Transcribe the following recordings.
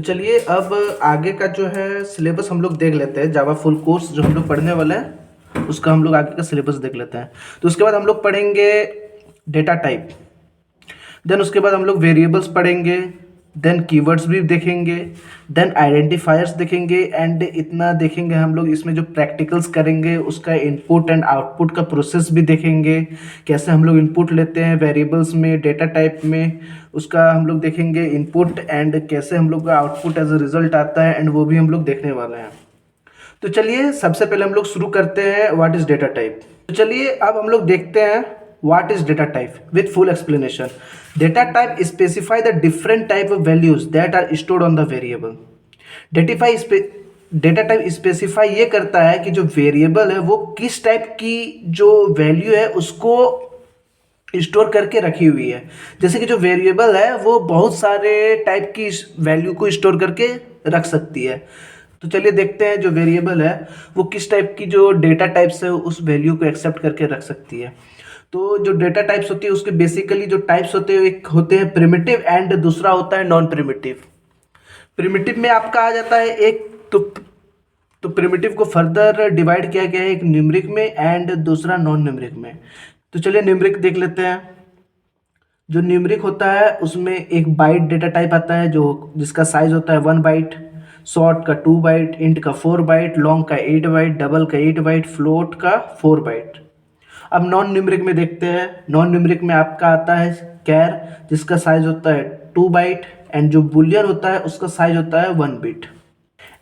तो चलिए अब आगे का जो है सिलेबस हम लोग देख लेते हैं। जावा फुल कोर्स जो हम लोग पढ़ने वाले हैं उसका हम लोग आगे का सिलेबस देख लेते हैं। तो उसके बाद हम लोग पढ़ेंगे डेटा टाइप, देन उसके बाद हम लोग वेरिएबल्स पढ़ेंगे, देन कीवर्ड्स भी देखेंगे, देन आइडेंटिफायर्स देखेंगे एंड इतना देखेंगे हम लोग। इसमें जो प्रैक्टिकल्स करेंगे उसका इनपुट एंड आउटपुट का प्रोसेस भी देखेंगे, कैसे हम लोग इनपुट लेते हैं वेरिएबल्स में, डेटा टाइप में, उसका हम लोग देखेंगे इनपुट एंड कैसे हम लोग का आउटपुट एज अ रिजल्ट आता है, एंड वो भी हम लोग देखने वाले हैं। तो चलिए सबसे पहले हम लोग शुरू करते हैं व्हाट इज डेटा टाइप। तो चलिए अब हम लोग देखते हैं what is data type with full explanation. Data type specify the different type of values that are stored on the variable. Data type specify ये करता है कि जो वेरिएबल है वो किस टाइप की जो वैल्यू है उसको स्टोर करके रखी हुई है। जैसे कि जो वेरिएबल है वो बहुत सारे टाइप की वैल्यू को स्टोर करके रख सकती है। तो चलिए देखते हैं जो वेरिएबल है वो किस टाइप की जो डेटा टाइप्स है उस वैल्यू को एक्सेप्ट करके रख सकती है। तो जो डेटा टाइप्स होती है उसके बेसिकली जो टाइप्स होते हैं, एक होते हैं प्रिमिटिव एंड दूसरा होता है नॉन प्रिमिटिव। प्रिमिटिव में आपका आ जाता है एक तो प्रिमिटिव को फर्दर डिवाइड किया गया है एक न्यूमरिक में एंड दूसरा नॉन न्यूमरिक में। तो चलिए न्यूमरिक देख लेते हैं। जो न्यूमरिक होता है उसमें एक बाइट डेटा टाइप आता है जो जिसका साइज होता है 1 बाइट, शॉर्ट का 2 बाइट, इंट का 4 बाइट, लॉन्ग का 8 बाइट, डबल का 8 बाइट, फ्लोट का 4 बाइट। अब नॉन न्यूमरिक में देखते हैं। नॉन न्यूमरिक में आपका आता है कैर जिसका साइज होता है 2 बाइट एंड जो बुलियन होता है उसका साइज होता है 1 बिट।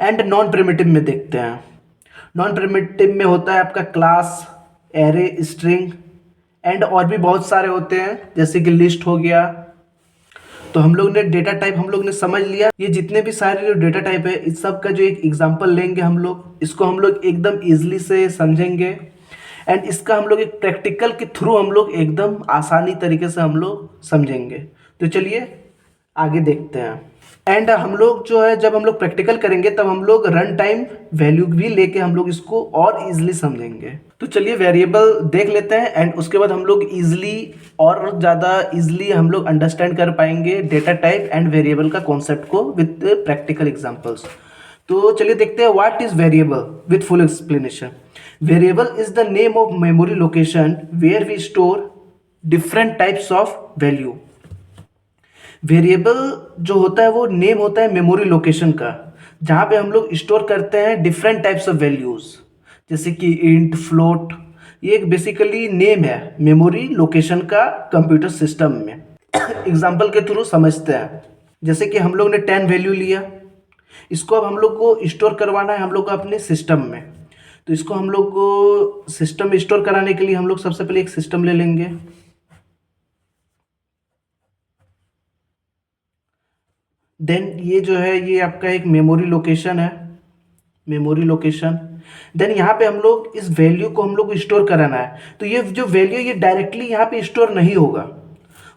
एंड नॉन प्रिमिटिव में देखते हैं। नॉन प्रिमिटिव में होता है आपका क्लास, एरे, स्ट्रिंग एंड और भी बहुत सारे होते हैं जैसे कि लिस्ट हो गया। तो हम लोग ने डेटा टाइप हम लोग ने समझ लिया। ये जितने भी सारे जो डेटा टाइप है इस सब का जो एक एग्जांपल लेंगे हम लोग, इसको हम लोग एकदम इजीली से समझेंगे एंड इसका हम लोग एक प्रैक्टिकल के थ्रू हम लोग एकदम आसानी तरीके से हम लोग समझेंगे। तो चलिए आगे देखते हैं। एंड हम लोग जो है जब हम लोग प्रैक्टिकल करेंगे तब हम लोग रन टाइम वैल्यू भी लेके हम लोग इसको और इजीली समझेंगे। तो चलिए वेरिएबल देख लेते हैं एंड उसके बाद हम लोग इजीली और ज़्यादा इजीली हम लोग अंडरस्टैंड कर पाएंगे डेटा टाइप एंड वेरिएबल का कॉन्सेप्ट को विद प्रैक्टिकल एग्जांपल्स। तो चलिए देखते हैं what is variable with full explanation. Variable is the name of memory location where we store different types of value. Variable जो होता है वो नेम होता है मेमोरी लोकेशन का, जहाँ पे हम लोग स्टोर करते हैं डिफरेंट टाइप्स ऑफ वैल्यूज़ जैसे कि इंट, फ्लोट। ये एक बेसिकली नेम है मेमोरी लोकेशन का कंप्यूटर सिस्टम में। एग्जाम्पल के थ्रू समझते हैं। जैसे कि हम लोग ने 10 वैल्यू लिया, इसको अब हम लोग को स्टोर करवाना है हम लोग को अपने सिस्टम में। तो इसको हम लोग को सिस्टम में स्टोर कराने के लिए हम लोग सबसे पहले एक सिस्टम ले लेंगे। देन ये जो है ये आपका एक मेमोरी लोकेशन है, मेमोरी लोकेशन। देन यहाँ पे हम लोग इस वैल्यू को हम लोग को स्टोर कराना है। तो ये जो वैल्यू ये डायरेक्टली यहाँ पे स्टोर नहीं होगा।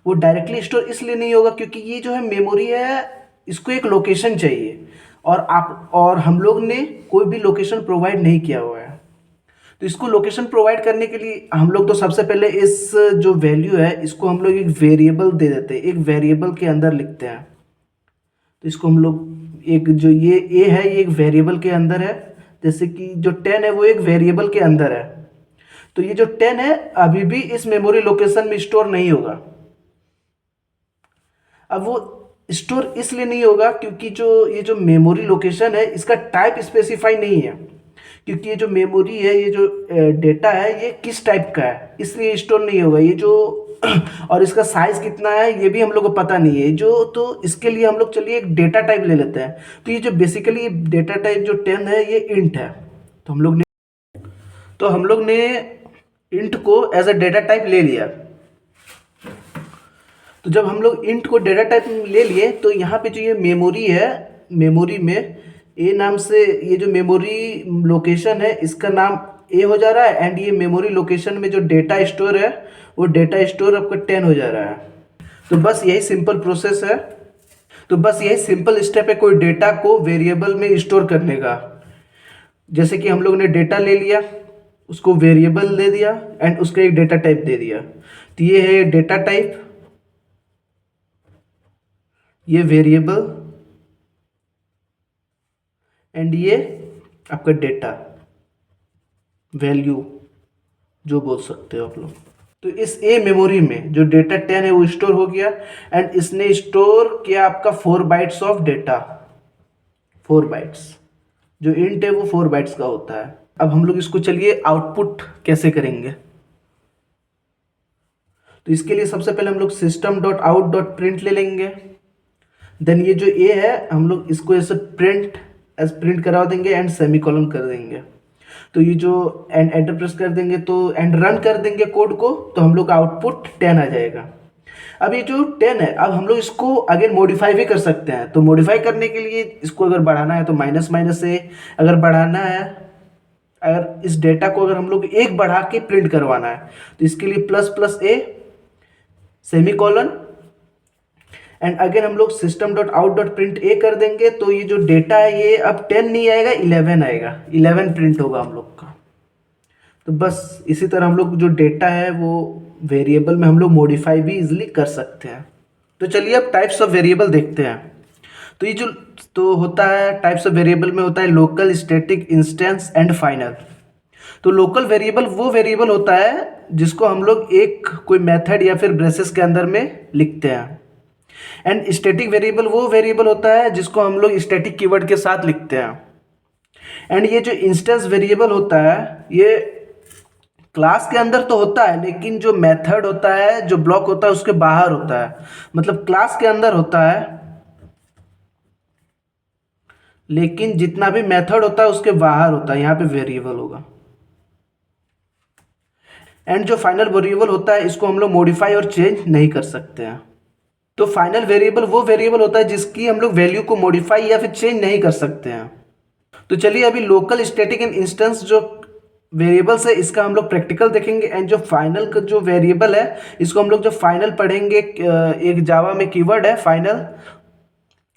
वो डायरेक्टली स्टोर इसलिए नहीं होगा क्योंकि ये जो है मेमोरी है इसको एक लोकेशन चाहिए और हम लोग ने कोई भी लोकेशन प्रोवाइड नहीं किया हुआ है। तो इसको लोकेशन प्रोवाइड करने के लिए हम लोग तो सबसे पहले इस जो वैल्यू है इसको हम लोग एक वेरिएबल दे देते हैं, एक वेरिएबल के अंदर लिखते हैं। तो इसको हम लोग एक जो ये ए है ये एक वेरिएबल के अंदर है, जैसे कि जो 10 है वो एक वेरिएबल के अंदर है। तो ये जो 10 है अभी भी इस मेमोरी लोकेशन में स्टोर नहीं होगा। अब वो स्टोर इसलिए नहीं होगा क्योंकि जो ये जो मेमोरी लोकेशन है इसका टाइप स्पेसिफाई नहीं है। क्योंकि ये जो मेमोरी है ये जो डेटा है ये किस टाइप का है इसलिए स्टोर नहीं होगा। ये जो और इसका साइज कितना है ये भी हम लोग को पता नहीं है जो। तो इसके लिए हम लोग चलिए एक डेटा टाइप ले लेते हैं। तो ये जो बेसिकली डेटा टाइप जो 10 है ये इंट है। तो हम लोग ने इंट को एज अ डेटा टाइप ले लिया। तो जब हम लोग इंट को डेटा टाइप ले लिए तो यहाँ पे जो ये मेमोरी है, मेमोरी में ए नाम से ये जो मेमोरी लोकेशन है इसका नाम ए हो जा रहा है एंड ये मेमोरी लोकेशन में जो डेटा स्टोर है वो डेटा स्टोर आपका 10 हो जा रहा है। तो बस यही सिंपल प्रोसेस है। तो बस यही सिंपल स्टेप है कोई डेटा को वेरिएबल में स्टोर करने का। जैसे कि हम लोग ने डेटा ले लिया, उसको वेरिएबल दे दिया एंड उसका एक डेटा टाइप दे दिया। तो ये है डेटा टाइप, ये वेरिएबल एंड ये आपका डेटा वैल्यू जो बोल सकते हो आप लोग। तो इस ए मेमोरी में जो डेटा 10 है वो स्टोर हो गया, एंड इसने स्टोर किया आपका 4 बाइट्स ऑफ डेटा। 4 बाइट्स, जो इंट है वो 4 बाइट्स का होता है। अब हम लोग इसको चलिए आउटपुट कैसे करेंगे। तो इसके लिए सबसे पहले हम लोग system dot out dot print ले लेंगे। देन ये जो ए है हम लोग इसको ऐसे प्रिंट एज प्रिंट करा देंगे एंड सेमी कॉलन कर देंगे। तो ये जो एंड एंटर प्रेस कर देंगे तो एंड रन कर देंगे कोड को, तो हम लोग का आउटपुट 10 आ जाएगा। अब ये जो 10 है, अब हम लोग इसको अगेन मॉडिफाई भी कर सकते हैं। तो मॉडिफाई करने के लिए इसको अगर बढ़ाना है तो माइनस माइनस से, अगर बढ़ाना है, अगर इस डेटा को अगर हम लोग एक बढ़ा के प्रिंट करवाना है तो इसके लिए plus plus A semicolon and again हम लोग system dot out dot print A कर देंगे। तो ये जो डेटा है ये अब 10 नहीं आएगा, 11 आएगा, 11 प्रिंट होगा हम लोग का। तो बस इसी तरह हम लोग जो डेटा है वो वेरिएबल में हम लोग मॉडिफाई भी इजिली कर सकते हैं। तो चलिए अब टाइप्स ऑफ वेरिएबल देखते हैं। तो ये जो तो होता है टाइप्स ऑफ वेरिएबल में होता है local, static, instance and final. तो लोकल वेरिएबल वो वेरिएबल होता है जिसको हम लोग एक कोई मेथड या फिर ब्रेसेस के अंदर में लिखते हैं। एंड स्टैटिक वेरिएबल वो वेरिएबल होता है जिसको हम लोग स्टैटिक कीवर्ड के साथ लिखते हैं। एंड ये जो इंस्टेंस वेरिएबल होता है ये क्लास के अंदर तो होता है, लेकिन जो मेथड होता है, जो ब्लॉक होता है उसके बाहर होता है। मतलब क्लास के अंदर होता है लेकिन जितना भी मेथड होता है उसके बाहर होता है, यहाँ पे वेरिएबल होगा। एंड जो फाइनल वेरिएबल होता है इसको हम लोग मॉडिफाई और चेंज नहीं कर सकते हैं। तो फाइनल वेरिएबल वो वेरिएबल होता है जिसकी हम लोग वैल्यू को मॉडिफाई या फिर चेंज नहीं कर सकते हैं। तो चलिए अभी लोकल, स्टैटिक एंड इंस्टेंस जो वेरिएबल्स है इसका हम लोग प्रैक्टिकल देखेंगे। एंड जो फाइनल का जो वेरिएबल है इसको हम लोग जब फाइनल पढ़ेंगे, एक जावा में कीवर्ड है फाइनल,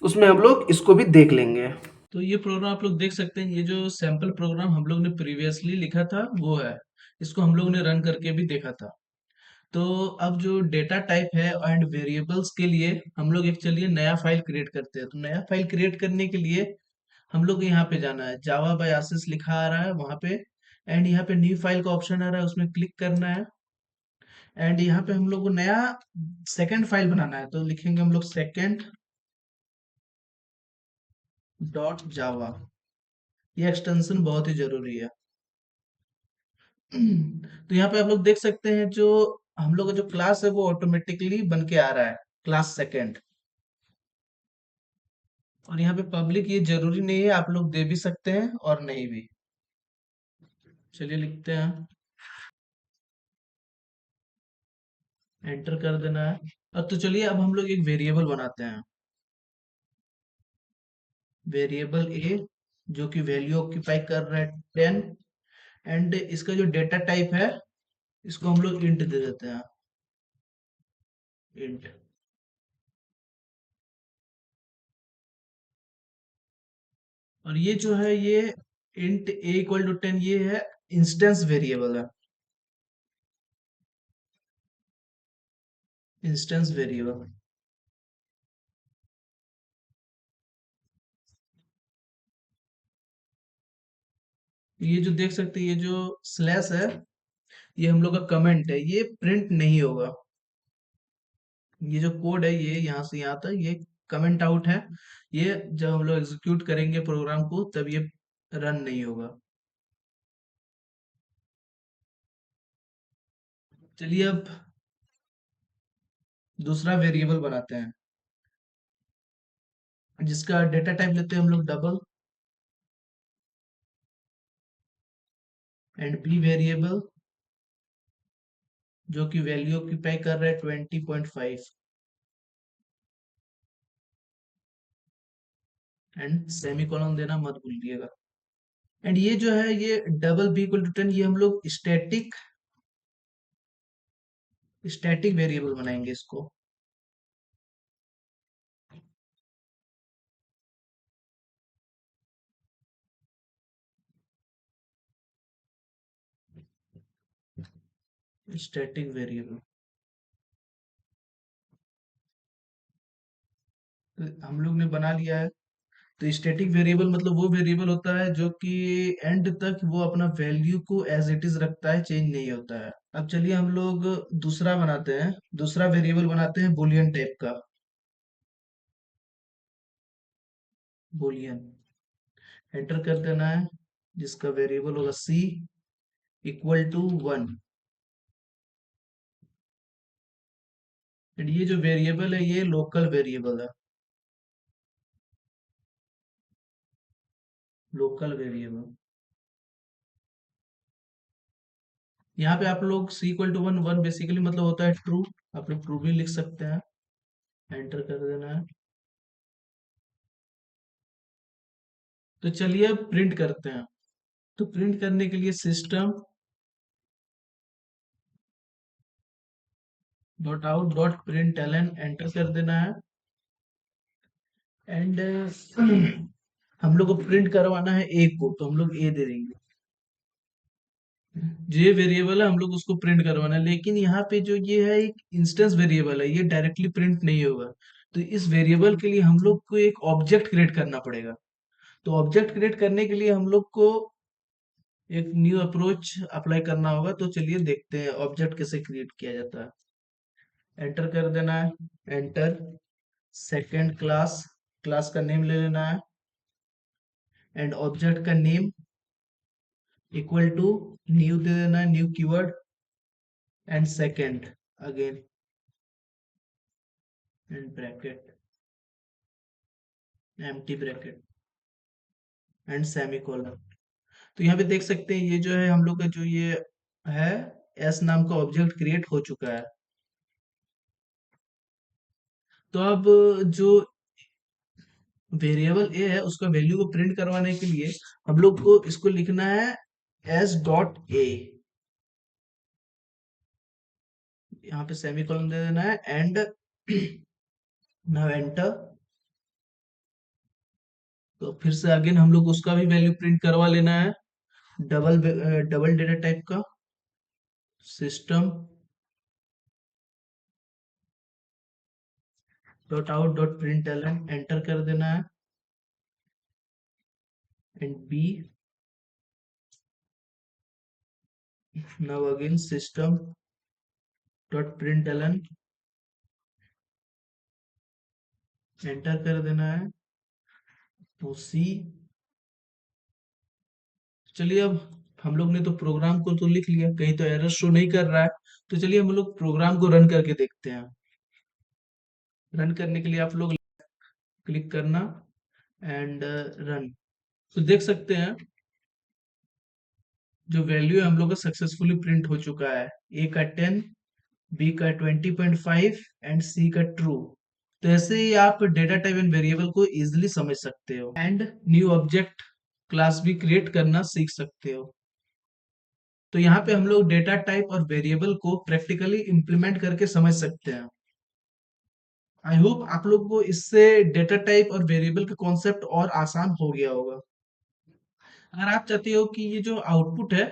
उसमें हम लोग इसको भी देख लेंगे। तो ये प्रोग्राम आप लोग देख सकते हैं, ये जो सैंपल प्रोग्राम हम लोग ने प्रीवियसली लिखा था वो है। इसको हम लोग ने रन करके भी देखा था। तो अब जो डेटा टाइप है एंड वेरिएबल्स के लिए हम लोग एक चलिए नया फाइल क्रिएट करते हैं। तो नया फाइल क्रिएट करने के लिए हम लोग को यहाँ पे जाना है, जावा बाय आशीष लिखा आ रहा है वहां पे, एंड यहाँ पे न्यू फाइल का ऑप्शन आ रहा है, उसमें क्लिक करना है। एंड यहाँ पे हम लोग को नया सेकंड फाइल बनाना है, तो लिखेंगे हम लोग सेकंड डॉट जावा। ये एक्सटेंशन बहुत ही जरूरी है। तो यहाँ पे आप लोग देख सकते हैं जो हम लोग का जो क्लास है वो ऑटोमेटिकली बन के आ रहा है, क्लास सेकंड। और यहाँ पे पब्लिक ये जरूरी नहीं है, आप लोग दे भी सकते हैं और नहीं भी। चलिए लिखते हैं, एंटर कर देना है। अब तो चलिए अब हम लोग एक वेरिएबल बनाते हैं, वेरिएबल ए, जो कि वैल्यू ऑक्यूपाई कर रहा है 10। एंड इसका जो डेटा टाइप है इसको हम लोग इंट दे देते हैं, इंट। और ये जो है ये इंट ए इक्वल टू 10 ये है इंस्टेंस वेरिएबल है, इंस्टेंस वेरिएबल। ये जो देख सकते हैं ये जो स्लैश है ये हम लोग का कमेंट है, ये प्रिंट नहीं होगा। ये जो कोड है ये यहाँ से यहाँ तक ये कमेंट आउट है, ये जब हम लोग एग्जीक्यूट करेंगे प्रोग्राम को तब ये रन नहीं होगा। चलिए अब दूसरा वेरिएबल बनाते हैं जिसका डेटा टाइप लेते हैं हम लोग डबल, एंड बी वेरिएबल जो कि वैल्यू ऑक्यूपाई कर रहा है 20.5, एंड सेमी कॉलन देना मत भूलिएगा। एंड ये जो है ये डबल बी इक्वल टू 10 ये हम लोग स्टैटिक स्टैटिक वेरिएबल बनाएंगे इसको। स्टैटिक वेरिएबल हम लोग ने बना लिया है। तो स्टैटिक वेरिएबल मतलब वो वेरिएबल होता है जो कि एंड तक वो अपना वैल्यू को एज इट इज रखता है, चेंज नहीं होता है। अब चलिए हम लोग दूसरा बनाते हैं, दूसरा वेरिएबल बनाते हैं बुलियन टाइप का। बुलियन एंटर कर देना है, जिसका वेरिएबल होगा सी इक्वल टू 1। एंड ये जो वेरिएबल है ये लोकल वेरिएबल है, लोकल वेरिएबल। यहाँ पे आप लोग सी इक्वल टू 1, 1 बेसिकली मतलब होता है ट्रू, आप लोग ट्रू भी लिख सकते हैं। एंटर कर देना है। तो चलिए अब प्रिंट करते हैं। तो प्रिंट करने के लिए system dot out dot print enter कर देना है। एंड हम लोग को प्रिंट करवाना है ए को, तो हम लोग ए दे देंगे। जो ये वेरिएबल है हम लोग उसको प्रिंट करवाना है, लेकिन यहाँ पे जो ये है एक इंस्टेंस वेरिएबल है, ये डायरेक्टली प्रिंट नहीं होगा। तो इस वेरिएबल के लिए हम लोग को एक ऑब्जेक्ट क्रिएट करना पड़ेगा। तो ऑब्जेक्ट क्रिएट करने के लिए हम लोग को एक न्यू अप्रोच अप्लाई करना होगा। तो चलिए देखते हैं ऑब्जेक्ट कैसे क्रिएट किया जाता है। एंटर कर देना है। एंटर सेकेंड क्लास, क्लास का नेम ले लेना है। एंड ऑब्जेक्ट का नेम इक्वल टू न्यू दे देना है, new keyword. And second again and bracket, empty bracket and semicolon. तो यहाँ पे देख सकते हैं ये जो है हम लोग का जो ये है एस नाम का ऑब्जेक्ट क्रिएट हो चुका है। तो अब जो वेरिएबल ए है उसका वैल्यू को प्रिंट करवाने के लिए हम लोग को इसको लिखना है एस डॉट ए, यहाँ पे सेमीकोलन दे देना है। And now enter. तो फिर से अगेन हम लोग उसका भी वैल्यू प्रिंट करवा लेना है, डबल डबल डेटा टाइप का। System dot out dot print enter कर देना है। And be now again system dot print enter कर देना है। तो सी, चलिए अब हम लोग ने तो प्रोग्राम को तो लिख लिया, कहीं तो एरर शो नहीं कर रहा है। तो चलिए हम लोग प्रोग्राम को रन करके देखते हैं। रन करने के लिए आप लोग क्लिक करना एंड रन। तो देख सकते हैं जो वैल्यू है हम लोग का सक्सेसफुली प्रिंट हो चुका है, ए का 10, बी का 20.5 एंड सी का ट्रू। तो ऐसे ही आप डेटा टाइप एंड वेरिएबल को इजिली समझ सकते हो एंड न्यू ऑब्जेक्ट क्लास भी क्रिएट करना सीख सकते हो। तो यहाँ पे हम लोग डेटा टाइप और वेरिएबल को प्रैक्टिकली इंप्लीमेंट करके समझ सकते हैं। आई होप आप लोग को इससे डेटा टाइप और वेरिएबल का कॉन्सेप्ट और आसान हो गया होगा। अगर आप चाहते हो कि ये जो आउटपुट है,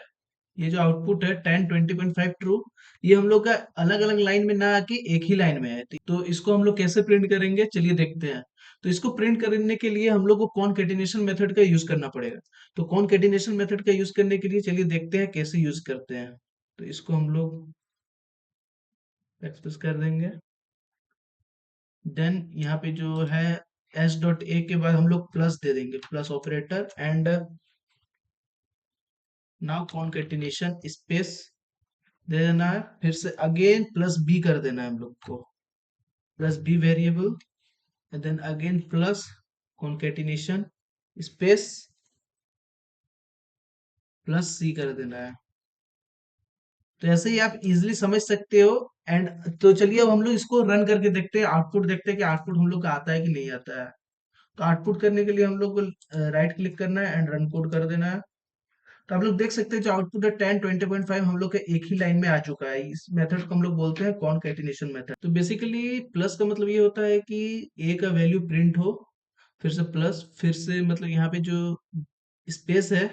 ये जो आउटपुट है 10, 20.5 ट्रू, ये हम लोग का अलग अलग लाइन में ना आके एक ही लाइन में है, तो इसको हम लोग कैसे प्रिंट करेंगे चलिए देखते हैं। तो इसको प्रिंट करने के लिए हम लोग को कॉनकैटिनेशन मेथड का यूज करना पड़ेगा। तो कॉनकैटिनेशन मेथड का यूज करने के लिए चलिए देखते हैं कैसे यूज करते हैं। तो इसको हम लोग एक्सप्रेस कर देंगे। देन यहाँ पे जो है एस डॉट ए के बाद हम लोग प्लस दे देंगे, plus operator. And now concatenation space दे देना है, फिर से अगेन प्लस बी कर देना है हम लोग को, plus B variable. And then again plus concatenation space plus C कर देना है। तो ऐसे ही आप इजिली समझ सकते हो। एंड तो चलिए अब हम लोग इसको रन करके देखते हैं, आउटपुट देखते हैं कि आउटपुट हम लोग का आता है कि नहीं आता है। तो आउटपुट करने के लिए हम लोग को राइट क्लिक करना है एंड रन कोड कर देना है। तो आप लोग देख सकते हैं जो आउटपुट है 10, 20.5 हम लोग का एक ही लाइन में आ चुका है। इस मेथड को हम लोग बोलते हैं कॉनकैटिनेशन मेथड। तो बेसिकली प्लस का मतलब ये होता है कि ए का वैल्यू प्रिंट हो, फिर से प्लस, फिर से मतलब यहाँ पे जो स्पेस है,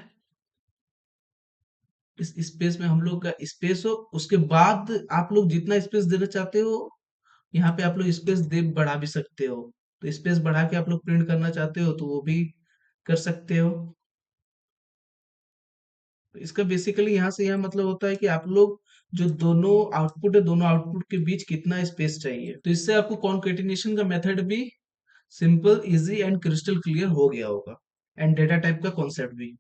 इस स्पेस में हम लोग का स्पेस हो, उसके बाद आप लोग जितना स्पेस देना चाहते हो यहाँ पे आप लोग स्पेस दे बढ़ा भी सकते हो। तो स्पेस बढ़ा के आप लोग प्रिंट करना चाहते हो तो वो भी कर सकते हो। तो इसका बेसिकली यहाँ से यह मतलब होता है कि आप लोग जो दोनों आउटपुट है, दोनों आउटपुट के बीच कितना स्पेस चाहिए। तो इससे आपको कॉन्केटिनेशन का मेथड भी simple, easy and crystal clear हो गया होगा, एंड डेटा टाइप का कॉन्सेप्ट भी।